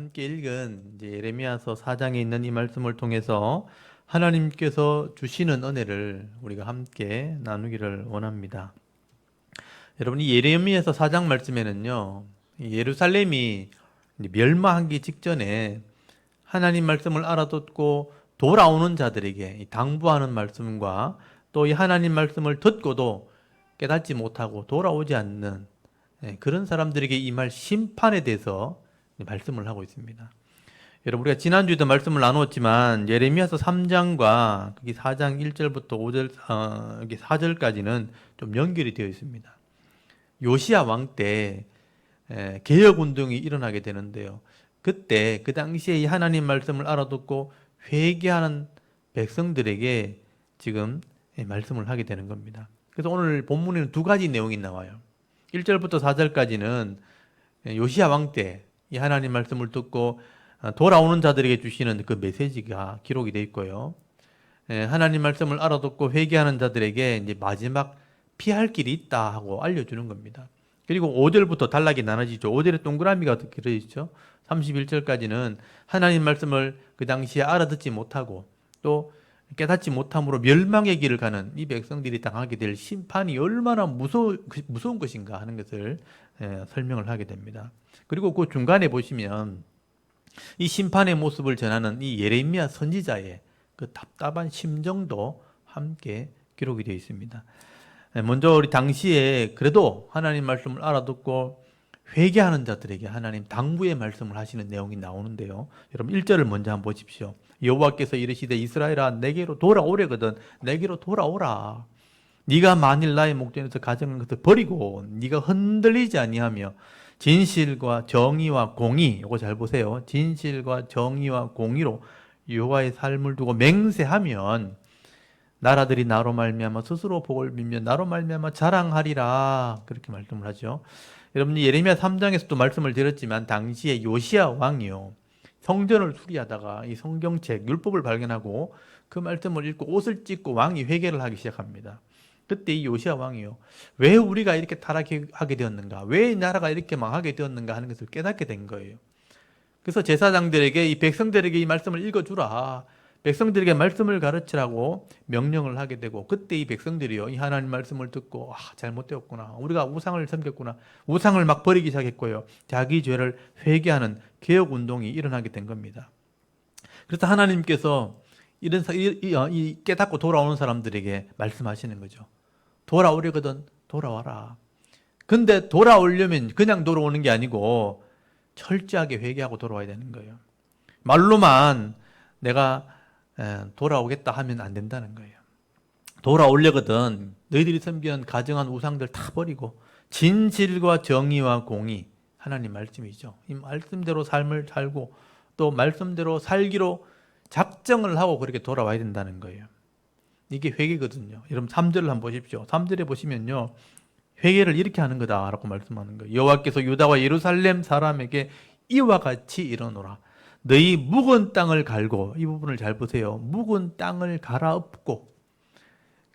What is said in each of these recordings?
함께 읽은 이제 예레미야서 4장에 있는 이 말씀을 통해서 하나님께서 주시는 은혜를 우리가 함께 나누기를 원합니다. 여러분, 이 예레미야서 4장 말씀에는요, 이 예루살렘이 이제 멸망하기 직전에 하나님 말씀을 알아듣고 돌아오는 자들에게 이 당부하는 말씀과 또 이 하나님 말씀을 듣고도 깨닫지 못하고 돌아오지 않는 그런 사람들에게 임할 심판에 대해서 말씀을 하고 있습니다. 여러분, 우리가 지난주에도 말씀을 나누었지만 예레미야서 3장과 4장 1절부터 5절, 여기 4절까지는 좀 연결이 되어 있습니다. 요시야 왕 때 개혁 운동이 일어나게 되는데요. 그때 그 당시에 이 하나님 말씀을 알아듣고 회개하는 백성들에게 지금 말씀을 하게 되는 겁니다. 그래서 오늘 본문에는 두 가지 내용이 나와요. 1절부터 4절까지는 요시야 왕 때 이 하나님 말씀을 듣고 돌아오는 자들에게 주시는 그 메시지가 기록이 되어 있고요. 하나님 말씀을 알아듣고 회개하는 자들에게 이제 마지막 피할 길이 있다 하고 알려주는 겁니다. 그리고 5절부터 단락이 나눠지죠. 5절에 동그라미가 그려져 있죠. 31절까지는 하나님 말씀을 그 당시에 알아듣지 못하고 또 깨닫지 못함으로 멸망의 길을 가는 이 백성들이 당하게 될 심판이 얼마나 무서운 것인가 하는 것을 설명을 하게 됩니다. 그리고 그 중간에 보시면 이 심판의 모습을 전하는 이 예레미야 선지자의 그 답답한 심정도 함께 기록이 되어 있습니다. 먼저 우리 당시에 그래도 하나님 말씀을 알아듣고 회개하는 자들에게 하나님 당부의 말씀을 하시는 내용이 나오는데요. 여러분 1절을 먼저 한번 보십시오. 여호와께서 이르시되 이스라엘아 내게로 돌아오려거든 내게로 돌아오라. 네가 만일 나의 목전에서 가져간 것을 버리고 네가 흔들리지 아니하며 진실과 정의와 공의, 이거 잘 보세요. 진실과 정의와 공의로 여호와의 삶을 두고 맹세하면 나라들이 나로 말미암아 스스로 복을 빌며 나로 말미암아 자랑하리라. 그렇게 말씀을 하죠. 여러분이 예레미야 3장에서도 말씀을 드렸지만 당시에 요시야 왕이요 성전을 수리하다가 이 성경책 율법을 발견하고 그 말씀을 읽고 옷을 찢고 왕이 회개를 하기 시작합니다. 그때 이 요시야 왕이요 왜 우리가 이렇게 타락하게 되었는가, 왜 이 나라가 이렇게 망하게 되었는가 하는 것을 깨닫게 된 거예요. 그래서 제사장들에게 이 백성들에게 이 말씀을 읽어주라, 백성들에게 말씀을 가르치라고 명령을 하게 되고, 그때 이 백성들이요 이 하나님 말씀을 듣고 잘못되었구나, 우리가 우상을 섬겼구나, 우상을 막 버리기 시작했고요, 자기 죄를 회개하는 개혁 운동이 일어나게 된 겁니다. 그래서 하나님께서 이 깨닫고 돌아오는 사람들에게 말씀하시는 거죠. 돌아오려거든 돌아와라. 근데 돌아오려면 그냥 돌아오는 게 아니고 철저하게 회개하고 돌아와야 되는 거예요. 말로만 내가 돌아오겠다 하면 안 된다는 거예요. 돌아오려거든 너희들이 섬기는 가증한 우상들 다 버리고 진실과 정의와 공의, 하나님 말씀이죠. 이 말씀대로 삶을 살고 또 말씀대로 살기로 작정을 하고 그렇게 돌아와야 된다는 거예요. 이게 회개거든요. 여러분 3절을 한번 보십시오. 3절에 보시면요 회개를 이렇게 하는 거다라고 말씀하는 거예요. 여호와께서 유다와 예루살렘 사람에게 이와 같이 이르노라. 너희 묵은 땅을 갈고, 이 부분을 잘 보세요. 묵은 땅을 갈아엎고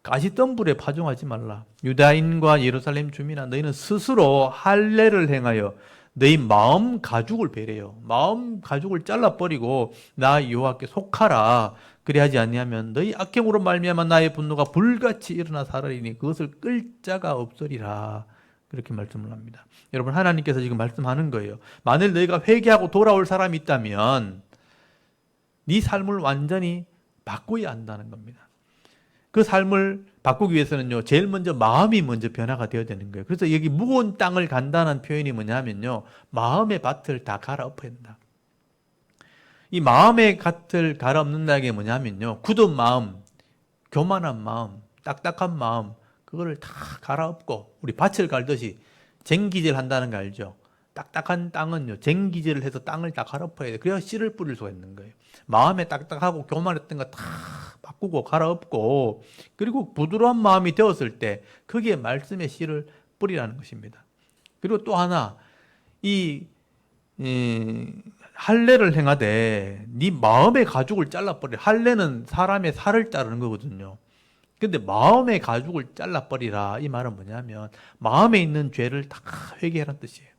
가시덤불에 파종하지 말라. 유다인과 예루살렘 주민아 너희는 스스로 할례를 행하여 너희 마음 가죽을 베래요. 마음 가죽을 잘라버리고 나 여호와께 속하라. 그리하지 아니하면 너희 악행으로 말미암아 나의 분노가 불같이 일어나 살아리니 그것을 끌 자가 없으리라. 그렇게 말씀을 합니다. 여러분 하나님께서 지금 말씀하는 거예요. 만일 너희가 회개하고 돌아올 사람이 있다면 네 삶을 완전히 바꿔야 한다는 겁니다. 그 삶을 바꾸기 위해서는요 제일 먼저 마음이 먼저 변화가 되어야 되는 거예요. 그래서 여기 무거운 땅을 간다는 표현이 뭐냐 하면요 마음의 밭을 다 갈아엎어야 된다. 이 마음의 밭을 갈아엎는다는 게 뭐냐 하면요 굳은 마음, 교만한 마음, 딱딱한 마음, 그거를 다 갈아엎고 우리 밭을 갈듯이 쟁기질 한다는 거 알죠? 딱딱한 땅은요 쟁기질을 해서 땅을 다 갈아엎어야 돼요. 그래야 씨를 뿌릴 수가 있는 거예요. 마음에 딱딱하고 교만했던 거 다 바꾸고 갈아엎고, 그리고 부드러운 마음이 되었을 때 거기에 말씀의 씨를 뿌리라는 것입니다. 그리고 또 하나, 이 할례를 행하되 네 마음의 가죽을 잘라버리라. 할례는 사람의 살을 자르는 거거든요. 근데 마음의 가죽을 잘라버리라, 이 말은 뭐냐면 마음에 있는 죄를 다 회개하라는 뜻이에요.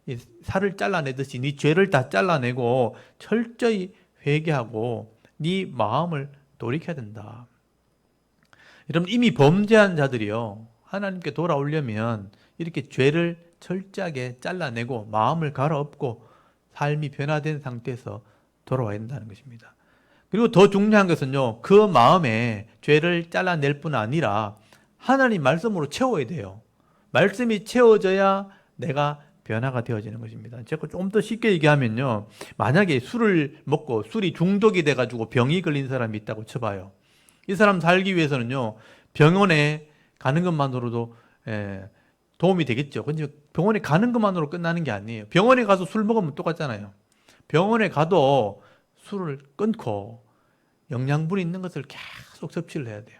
이 살을 잘라내듯이 네 죄를 다 잘라내고 철저히 회개하고 네 마음을 돌이켜야 된다. 여러분, 이미 범죄한 자들이요, 하나님께 돌아오려면 이렇게 죄를 철저하게 잘라내고 마음을 갈아엎고 삶이 변화된 상태에서 돌아와야 된다는 것입니다. 그리고 더 중요한 것은요, 그 마음에 죄를 잘라낼 뿐 아니라 하나님 말씀으로 채워야 돼요. 말씀이 채워져야 내가 변화가 되어지는 것입니다. 제가 조금 더 쉽게 얘기하면요, 만약에 술을 먹고 술이 중독이 돼가지고 병이 걸린 사람이 있다고 쳐봐요. 이 사람 살기 위해서는요, 병원에 가는 것만으로도 도움이 되겠죠. 근데 병원에 가는 것만으로 끝나는 게 아니에요. 병원에 가서 술 먹으면 똑같잖아요. 병원에 가도 술을 끊고 영양분이 있는 것을 계속 섭취를 해야 돼요.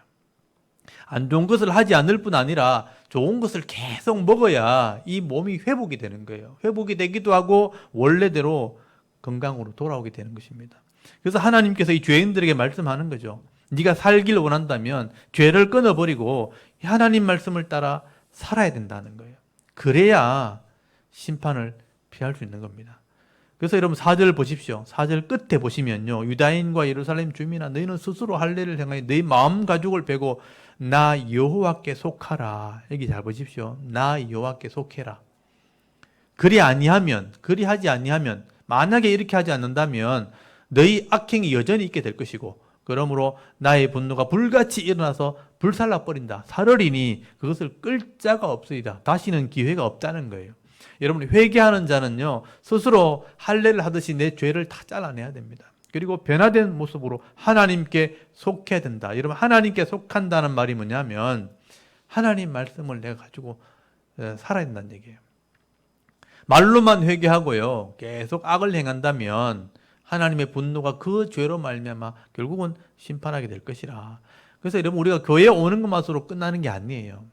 안 좋은 것을 하지 않을 뿐 아니라 좋은 것을 계속 먹어야 이 몸이 회복이 되는 거예요. 회복이 되기도 하고 원래대로 건강으로 돌아오게 되는 것입니다. 그래서 하나님께서 이 죄인들에게 말씀하는 거죠. 네가 살기를 원한다면 죄를 끊어버리고 하나님 말씀을 따라 살아야 된다는 거예요. 그래야 심판을 피할 수 있는 겁니다. 그래서 여러분 4절 보십시오. 4절 끝에 보시면요, 유다인과 예루살렘 주민아, 너희는 스스로 할례를 행하여 너희 마음 가죽을 베고 나 여호와께 속하라. 여기 잘 보십시오. 나 여호와께 속해라. 그리하지 아니하면, 만약에 이렇게 하지 않는다면 너희 악행이 여전히 있게 될 것이고, 그러므로 나의 분노가 불같이 일어나서 불살라 버린다. 살으리니 그것을 끌 자가 없으리라. 다시는 기회가 없다는 거예요. 여러분, 회개하는 자는요, 스스로 할례를 하듯이 내 죄를 다 잘라내야 됩니다. 그리고 변화된 모습으로 하나님께 속해야 된다. 여러분, 하나님께 속한다는 말이 뭐냐면 하나님 말씀을 내가 가지고 살아야 된다는 얘기예요. 말로만 회개하고요, 계속 악을 행한다면 하나님의 분노가 그 죄로 말미암아 결국은 심판하게 될 것이라. 그래서 여러분, 우리가 교회에 오는 것만으로 끝나는 게 아니에요.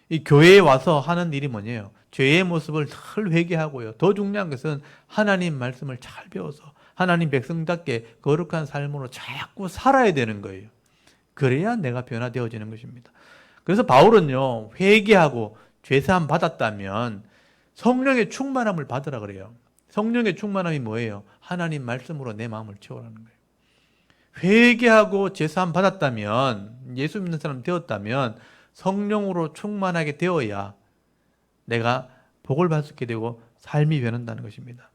이 교회에 와서 하는 일이 뭐냐요? 죄의 모습을 늘 회개하고요. 더 중요한 것은 하나님 말씀을 잘 배워서 하나님 백성답게 거룩한 삶으로 자꾸 살아야 되는 거예요. 그래야 내가 변화되어지는 것입니다. 그래서 바울은요, 회개하고 죄사함 받았다면 성령의 충만함을 받으라 그래요. 성령의 충만함이 뭐예요? 하나님 말씀으로 내 마음을 채우라는 거예요. 회개하고 죄사함 받았다면, 예수 믿는 사람 되었다면 성령으로 충만하게 되어야 내가 복을 받게 되고 삶이 변한다는 것입니다.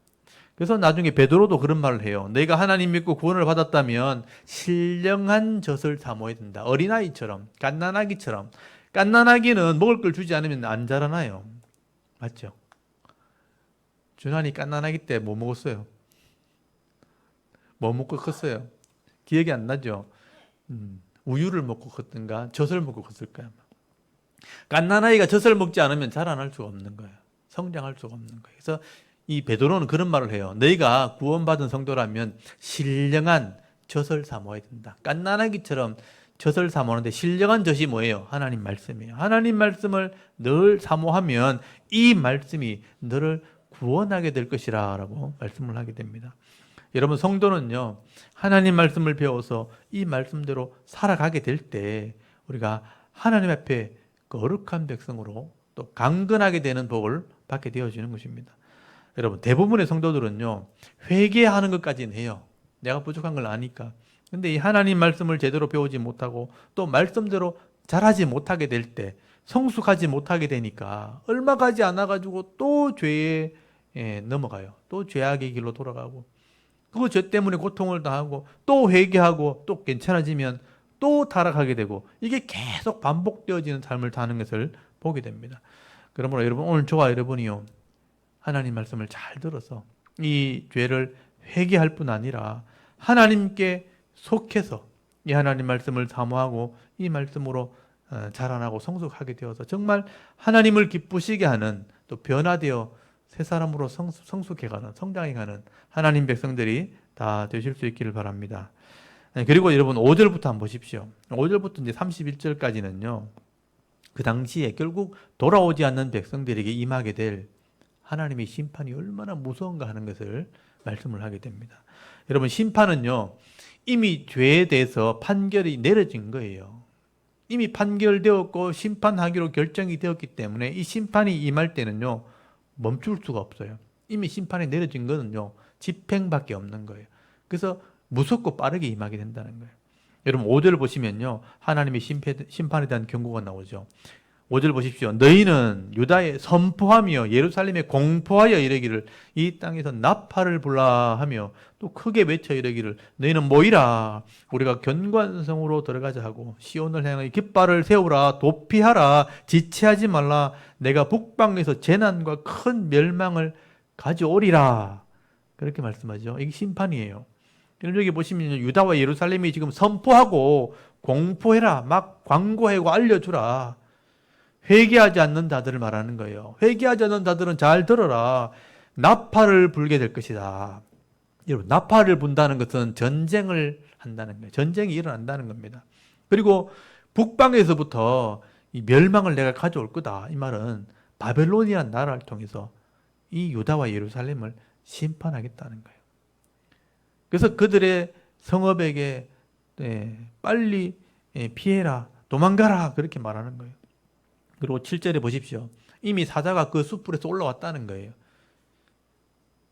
그래서 나중에 베드로도 그런 말을 해요. 내가 하나님 믿고 구원을 받았다면 신령한 젖을 사모해야 된다. 어린아이처럼, 갓난아기처럼. 갓난아기는 먹을 걸 주지 않으면 안 자라나요. 맞죠? 준환이 갓난아기 때 뭐 먹었어요? 뭐 먹고 컸어요? 기억이 안 나죠? 우유를 먹고 컸던가 젖을 먹고 컸을까요? 갓난아이가 젖을 먹지 않으면 자라날 수가 없는 거예요. 성장할 수가 없는 거예요. 그래서 이 베드로는 그런 말을 해요. 너희가 구원받은 성도라면 신령한 젖을 사모해야 된다. 갓난아기처럼 젖을 사모하는데 신령한 젖이 뭐예요? 하나님 말씀이에요. 하나님 말씀을 늘 사모하면 이 말씀이 너를 구원하게 될 것이라 라고 말씀을 하게 됩니다. 여러분, 성도는요, 하나님 말씀을 배워서 이 말씀대로 살아가게 될 때 우리가 하나님 앞에 거룩한 백성으로 또 강건하게 되는 복을 받게 되어지는 것입니다. 여러분, 대부분의 성도들은요, 회개하는 것까지는 해요. 내가 부족한 걸 아니까. 근데 이 하나님 말씀을 제대로 배우지 못하고 또 말씀대로 잘하지 못하게 될 때, 성숙하지 못하게 되니까 얼마 가지 않아가지고 또 죄에 넘어가요. 또 죄악의 길로 돌아가고, 그 죄 때문에 고통을 당하고 또 회개하고 또 괜찮아지면 또 타락하게 되고, 이게 계속 반복되어지는 삶을 사는 것을 보게 됩니다. 그러므로 여러분, 오늘 저와 여러분이요, 하나님 말씀을 잘 들어서 이 죄를 회개할 뿐 아니라 하나님께 속해서 이 하나님 말씀을 사모하고 이 말씀으로 자라나고 성숙하게 되어서 정말 하나님을 기쁘시게 하는, 또 변화되어 새 사람으로 성숙해가는, 성장해가는 하나님 백성들이 다 되실 수 있기를 바랍니다. 그리고 여러분 5절부터 한번 보십시오. 5절부터 이제 31절까지는요, 그 당시에 결국 돌아오지 않는 백성들에게 임하게 될 하나님의 심판이 얼마나 무서운가 하는 것을 말씀을 하게 됩니다. 여러분, 심판은요, 이미 죄에 대해서 판결이 내려진 거예요. 이미 판결되었고 심판하기로 결정이 되었기 때문에 이 심판이 임할 때는요, 멈출 수가 없어요. 이미 심판이 내려진 거는요, 집행밖에 없는 거예요. 그래서 무섭고 빠르게 임하게 된다는 거예요. 여러분 5절 보시면요, 하나님의 심판에 대한 경고가 나오죠. 5절 보십시오. 너희는 유다에 선포하며 예루살렘에 공포하여 이르기를 이 땅에서 나팔을 불라 하며 또 크게 외쳐 이르기를 너희는 모이라 우리가 견고한성으로 들어가자 하고 시온을 향하여 깃발을 세우라 도피하라 지체하지 말라 내가 북방에서 재난과 큰 멸망을 가져오리라. 그렇게 말씀하죠. 이게 심판이에요. 여기 보시면 유다와 예루살렘이 지금 선포하고 공포해라 막 광고하고 알려주라. 회개하지 않는 자들을 말하는 거예요. 회개하지 않는 자들은 잘 들어라. 나팔을 불게 될 것이다. 여러분, 나팔을 분다는 것은 전쟁을 한다는 거예요. 전쟁이 일어난다는 겁니다. 그리고 북방에서부터 이 멸망을 내가 가져올 거다. 이 말은 바벨론이라는 나라를 통해서 이 유다와 예루살렘을 심판하겠다는 거예요. 그래서 그들의 성읍에게 빨리 피해라, 도망가라 그렇게 말하는 거예요. 그리고 7절에 보십시오. 이미 사자가 그 숯불에서 올라왔다는 거예요.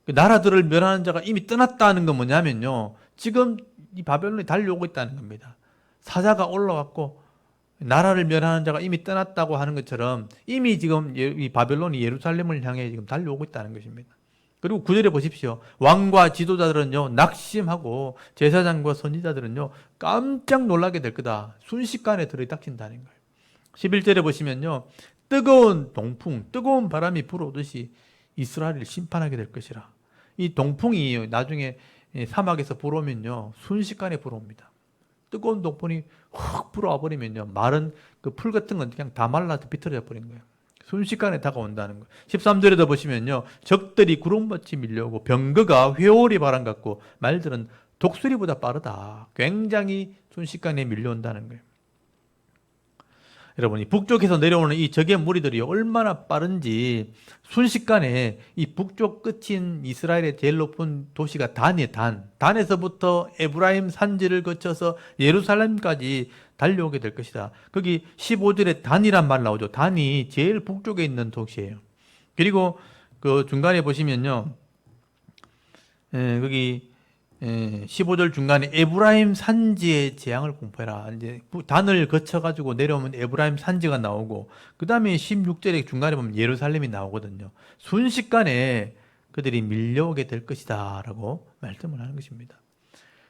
그 나라들을 멸하는 자가 이미 떠났다는 건 뭐냐면요. 지금 이 바벨론이 달려오고 있다는 겁니다. 사자가 올라왔고 나라를 멸하는 자가 이미 떠났다고 하는 것처럼 이미 지금 이 바벨론이 예루살렘을 향해 지금 달려오고 있다는 것입니다. 그리고 9절에 보십시오. 왕과 지도자들은요 낙심하고 제사장과 선지자들은요 깜짝 놀라게 될 거다. 순식간에 들이닥친다는 거예요. 11절에 보시면요 뜨거운 동풍, 뜨거운 바람이 불어오듯이 이스라엘을 심판하게 될 것이라. 이 동풍이 나중에 사막에서 불어오면요 순식간에 불어옵니다. 뜨거운 동풍이 확 불어와 버리면요 마른 그 풀 같은 건 그냥 다 말라서 비틀어져 버린 거예요. 순식간에 다가온다는 거예요. 13절에도 보시면요 적들이 구름같이 밀려오고 병거가 회오리 바람 같고 말들은 독수리보다 빠르다. 굉장히 순식간에 밀려온다는 거예요. 여러분이 북쪽에서 내려오는 이 적의 무리들이 얼마나 빠른지 순식간에 이 북쪽 끝인 이스라엘의 제일 높은 도시가 단이에요. 단에서부터 에브라임 산지를 거쳐서 예루살렘까지 달려오게 될 것이다. 거기 15절에 단이란 말 나오죠. 단이 제일 북쪽에 있는 도시예요. 그리고 그 중간에 보시면요. 거기 15절 중간에 에브라임 산지의 재앙을 공포해라. 이제 단을 거쳐가지고 내려오면 에브라임 산지가 나오고, 그 다음에 16절의 중간에 보면 예루살렘이 나오거든요. 순식간에 그들이 밀려오게 될 것이다. 라고 말씀을 하는 것입니다.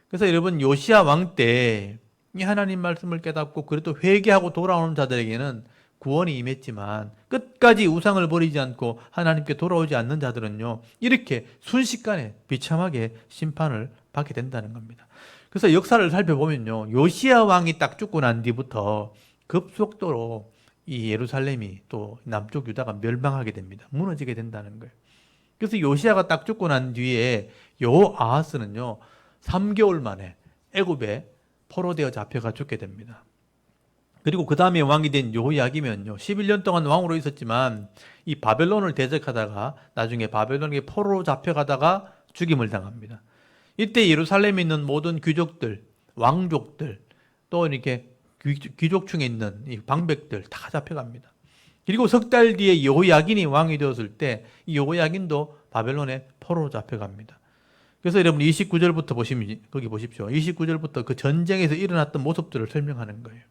그래서 여러분, 요시야 왕 때 이 하나님 말씀을 깨닫고 그래도 회개하고 돌아오는 자들에게는 구원이 임했지만 끝까지 우상을 버리지 않고 하나님께 돌아오지 않는 자들은요 이렇게 순식간에 비참하게 심판을 받게 된다는 겁니다. 그래서 역사를 살펴보면요 요시야 왕이 딱 죽고 난 뒤부터 급속도로 이 예루살렘이 또 남쪽 유다가 멸망하게 됩니다. 무너지게 된다는 거예요. 그래서 요시야가 딱 죽고 난 뒤에 여호아하스는요 3개월 만에 애굽에 포로되어 잡혀가 죽게 됩니다. 그리고 그 다음에 왕이 된 여호야김은요 11년 동안 왕으로 있었지만 이 바벨론을 대적하다가 나중에 바벨론에게 포로로 잡혀가다가 죽임을 당합니다. 이때 예루살렘에 있는 모든 귀족들, 왕족들, 또 이렇게 귀족층에 있는 이 방백들 다 잡혀갑니다. 그리고 석 달 뒤에 여호야긴이 왕이 되었을 때 이 여호야긴도 바벨론에 포로로 잡혀갑니다. 그래서 여러분 29절부터 보시면 거기 보십시오. 29절부터 그 전쟁에서 일어났던 모습들을 설명하는 거예요.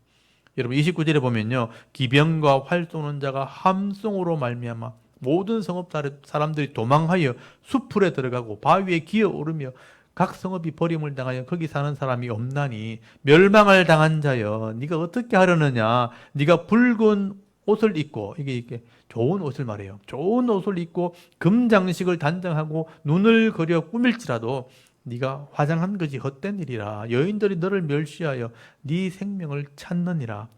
여러분 29절에 보면요 기병과 활 쏘는 자가 함성으로 말미암아 모든 성읍 사람들이 도망하여 숲풀에 들어가고 바위에 기어오르며 각 성읍이 버림을 당하여 거기 사는 사람이 없나니 멸망을 당한 자여 네가 어떻게 하려느냐. 네가 붉은 옷을 입고 이게 좋은 옷을 말해요. 좋은 옷을 입고 금장식을 단장하고 눈을 그려 꾸밀지라도 네가 화장한 것이 헛된 일이라. 여인들이 너를 멸시하여 네 생명을 찾느니라.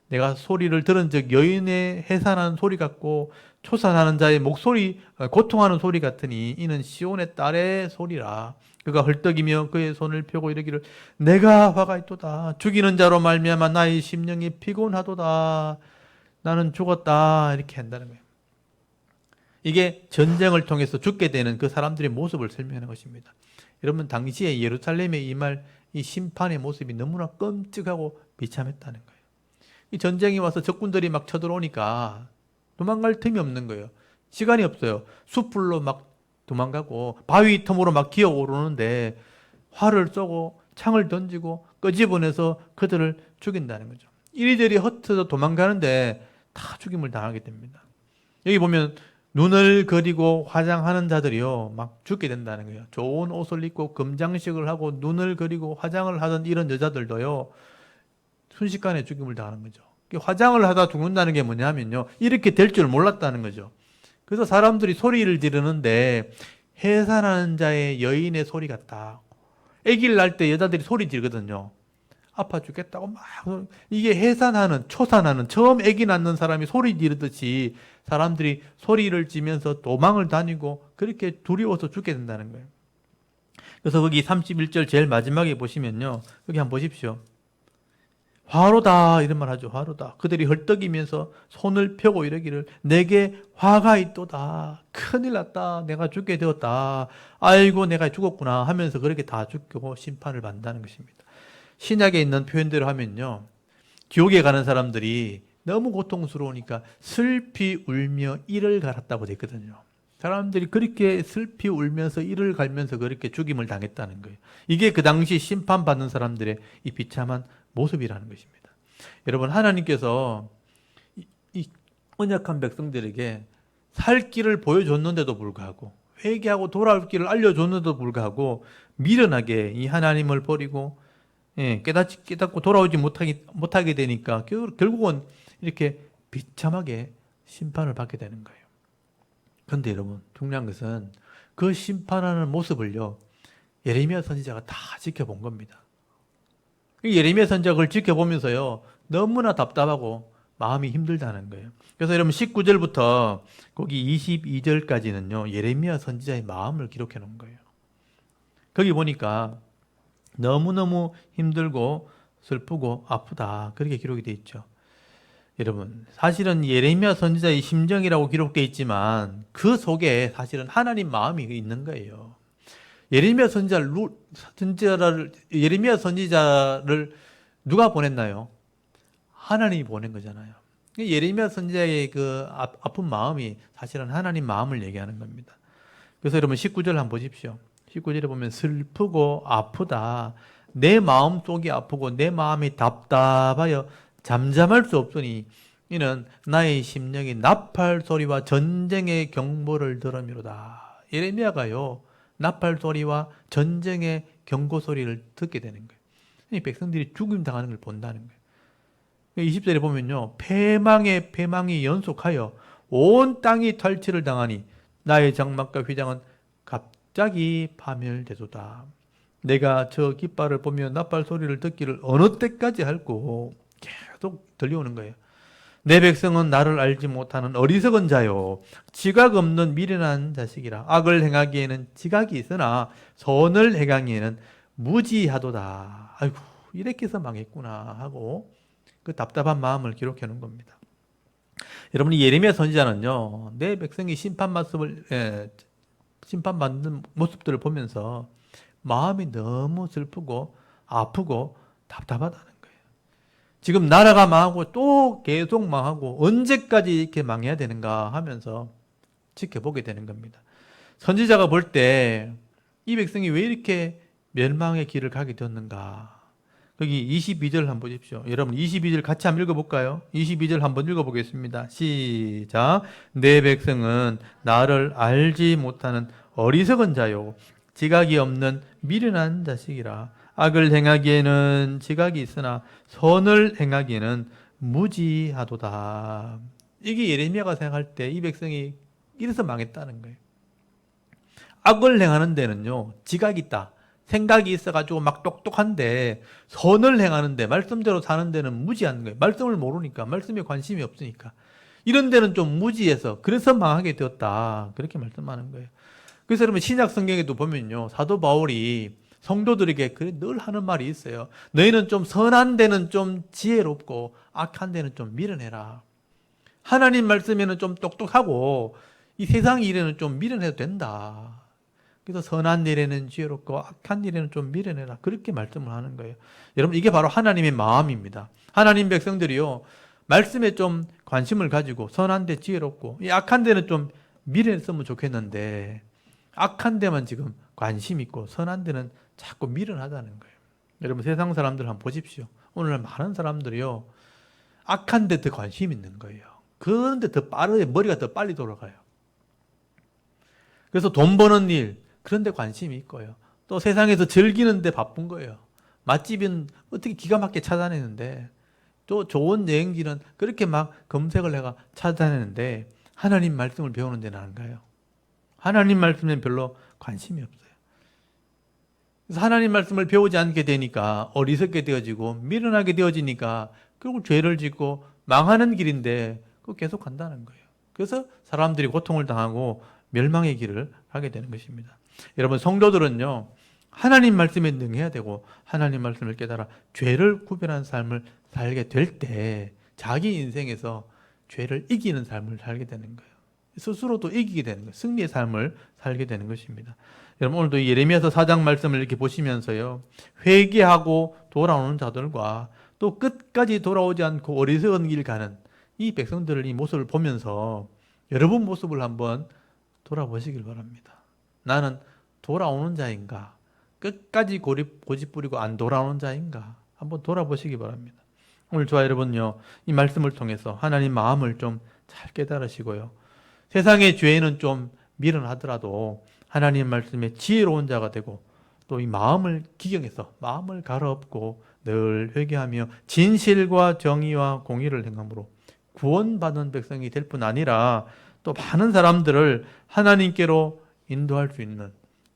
내가 소리를 들은 적 여인의 해산하는 소리 같고 초산하는 자의 목소리 고통하는 소리 같으니 이는 시온의 딸의 소리라. 그가 헐떡이며 그의 손을 펴고 이르기를 내가 화가 있도다. 죽이는 자로 말미암아 나의 심령이 피곤하도다. 나는 죽었다. 이렇게 한다는 거예요. 이게 전쟁을 통해서 죽게 되는 그 사람들의 모습을 설명하는 것입니다. 여러분 당시에 예루살렘에 임할 이 심판의 모습이 너무나 끔찍하고 비참했다는 거예요. 이 전쟁이 와서 적군들이 막 쳐들어오니까 도망갈 틈이 없는 거예요. 시간이 없어요. 숲불로 막 도망가고 바위 틈으로 막 기어오르는데 활을 쏘고 창을 던지고 끄집어내서 그들을 죽인다는 거죠. 이리저리 흩어져 도망가는데 다 죽임을 당하게 됩니다. 여기 보면 눈을 그리고 화장하는 자들이요 막 죽게 된다는 거예요. 좋은 옷을 입고 금장식을 하고 눈을 그리고 화장을 하던 이런 여자들도요 순식간에 죽임을 당하는 거죠. 화장을 하다 죽는다는 게 뭐냐면요 이렇게 될 줄 몰랐다는 거죠. 그래서 사람들이 소리를 지르는데 해산하는 자의 여인의 소리 같다. 아기를 낳을 때 여자들이 소리 지르거든요. 아파 죽겠다고 막 이게 해산하는 초산하는 처음 아기 낳는 사람이 소리 지르듯이 사람들이 소리를 지면서 도망을 다니고 그렇게 두려워서 죽게 된다는 거예요. 그래서 거기 31절 제일 마지막에 보시면요. 여기 한번 보십시오. 화로다 이런 말 하죠. 화로다. 그들이 헐떡이면서 손을 펴고 이러기를 내게 화가 있도다. 큰일 났다. 내가 죽게 되었다. 아이고 내가 죽었구나 하면서 그렇게 다 죽고 심판을 받는다는 것입니다. 신약에 있는 표현대로 하면요. 지옥에 가는 사람들이 너무 고통스러우니까 슬피 울며 이를 갈았다고 됐거든요. 사람들이 그렇게 슬피 울면서 이를 갈면서 그렇게 죽임을 당했다는 거예요. 이게 그 당시 심판받는 사람들의 이 비참한 모습이라는 것입니다. 여러분 하나님께서 이 언약한 백성들에게 살 길을 보여줬는데도 불구하고 회개하고 돌아올 길을 알려줬는데도 불구하고 미련하게 이 하나님을 버리고 깨닫고 돌아오지 못하게 되니까 결국은 이렇게 비참하게 심판을 받게 되는 거예요. 그런데 여러분 중요한 것은 그 심판하는 모습을요 예레미야 선지자가 다 지켜본 겁니다. 예레미야 선지자가 그걸 지켜보면서요 너무나 답답하고 마음이 힘들다는 거예요. 그래서 여러분 19절부터 거기 22절까지는요 예레미야 선지자의 마음을 기록해 놓은 거예요. 거기 보니까 너무너무 힘들고 슬프고 아프다 그렇게 기록이 되어 있죠. 여러분 사실은 예레미야 선지자의 심정이라고 기록되어 있지만 그 속에 사실은 하나님 마음이 있는 거예요. 예레미야 선지자를 누가 보냈나요? 하나님이 보낸 거잖아요. 예레미야 선지자의 그 아픈 마음이 사실은 하나님 마음을 얘기하는 겁니다. 그래서 여러분 19절 한번 보십시오. 19절에 보면 슬프고 아프다. 내 마음 속이 아프고 내 마음이 답답하여 잠잠할 수 없으니 이는 나의 심령이 나팔 소리와 전쟁의 경보를 들음이로다. 예레미야가요 나팔 소리와 전쟁의 경고 소리를 듣게 되는 거예요. 이 백성들이 죽임 당하는 걸 본다는 거예요. 20절에 보면요 패망이 연속하여 온 땅이 탈취를 당하니 나의 장막과 휘장은 갑자기 파멸되도다. 내가 저 깃발을 보며 나팔 소리를 듣기를 어느 때까지 할고 계속 들려오는 거예요. 내 백성은 나를 알지 못하는 어리석은 자요 지각 없는 미련한 자식이라. 악을 행하기에는 지각이 있으나 선을 행하기에는 무지하도다. 아이고 이렇게 해서 망했구나 하고 그 답답한 마음을 기록해 놓은 겁니다. 여러분이 예레미야 선지자는요 내 백성이 심판받는 모습들을 보면서 마음이 너무 슬프고 아프고 답답하다는 거예요. 지금 나라가 망하고 또 계속 망하고 언제까지 이렇게 망해야 되는가 하면서 지켜보게 되는 겁니다. 선지자가 볼 때 이 백성이 왜 이렇게 멸망의 길을 가게 되었는가. 거기 22절 한번 보십시오. 여러분 22절 같이 한번 읽어볼까요? 22절 한번 읽어보겠습니다. 시작. 내 백성은 나를 알지 못하는 어리석은 자요 지각이 없는 미련한 자식이라. 악을 행하기에는 지각이 있으나 선을 행하기에는 무지하도다. 이게 예레미야가 생각할 때 이 백성이 이래서 망했다는 거예요. 악을 행하는 데는요 지각이 있다. 생각이 있어가지고 막 똑똑한데 선을 행하는데 말씀대로 사는 데는 무지한 거예요. 말씀을 모르니까 말씀에 관심이 없으니까 이런 데는 좀 무지해서 그래서 망하게 되었다. 그렇게 말씀하는 거예요. 그래서 여러분 신약 성경에도 보면요 사도 바울이 성도들에게 늘 하는 말이 있어요. 너희는 좀 선한 데는 좀 지혜롭고 악한 데는 좀 미련해라. 하나님 말씀에는 좀 똑똑하고 이 세상 일에는 좀 미련해도 된다. 그래서 선한 일에는 지혜롭고 악한 일에는 좀 미련해라. 그렇게 말씀을 하는 거예요. 여러분 이게 바로 하나님의 마음입니다. 하나님 백성들이요 말씀에 좀 관심을 가지고 선한 데 지혜롭고 이 악한 데는 좀 밀어냈으면 좋겠는데 악한 데만 지금 관심 있고 선한 데는 자꾸 밀어나가는 거예요. 여러분 세상 사람들 한번 보십시오. 오늘 많은 사람들이요 악한 데 더 관심 있는 거예요. 그런데 더 빠르게 머리가 더 빨리 돌아가요. 그래서 돈 버는 일 그런 데 관심이 있고요. 또 세상에서 즐기는 데 바쁜 거예요. 맛집은 어떻게 기가 막히게 찾아내는데 또 좋은 여행지는 그렇게 막 검색을 해가 찾아내는데 하나님 말씀을 배우는 데는 안 가요. 하나님 말씀에는 별로 관심이 없어요. 그래서 하나님 말씀을 배우지 않게 되니까 어리석게 되어지고 미련하게 되어지니까 결국 죄를 짓고 망하는 길인데 그거 계속 간다는 거예요. 그래서 사람들이 고통을 당하고 멸망의 길을 하게 되는 것입니다. 여러분 성도들은요 하나님 말씀에 능해야 되고 하나님 말씀을 깨달아 죄를 구별하는 삶을 살게 될 때 자기 인생에서 죄를 이기는 삶을 살게 되는 거예요. 스스로도 이기게 되는 거예요. 승리의 삶을 살게 되는 것입니다. 여러분 오늘도 예레미야서 4장 말씀을 이렇게 보시면서요 회개하고 돌아오는 자들과 또 끝까지 돌아오지 않고 어리석은 길 가는 이 백성들을 이 모습을 보면서 여러분 모습을 한번 돌아보시길 바랍니다. 나는 돌아오는 자인가? 끝까지 고집 부리고 안 돌아오는 자인가? 한번 돌아보시기 바랍니다. 오늘 저와 여러분요 이 말씀을 통해서 하나님 마음을 좀 잘 깨달으시고요 세상의 죄는 좀 미련하더라도 하나님 말씀에 지혜로운 자가 되고 또 이 마음을 기경해서 마음을 갈아엎고 늘 회개하며 진실과 정의와 공의를 행함으로 구원받은 백성이 될 뿐 아니라 또 많은 사람들을 하나님께로 인도할 수 있는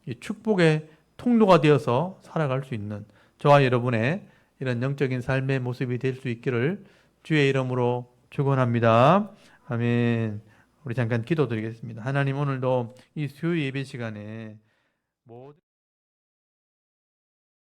이 축복의 통로가 되어서 살아갈 수 있는 저와 여러분의 이런 영적인 삶의 모습이 될 수 있기를 주의 이름으로 축원합니다. 아멘. 우리 잠깐 기도드리겠습니다. 하나님 오늘도 이 수요 예배 시간에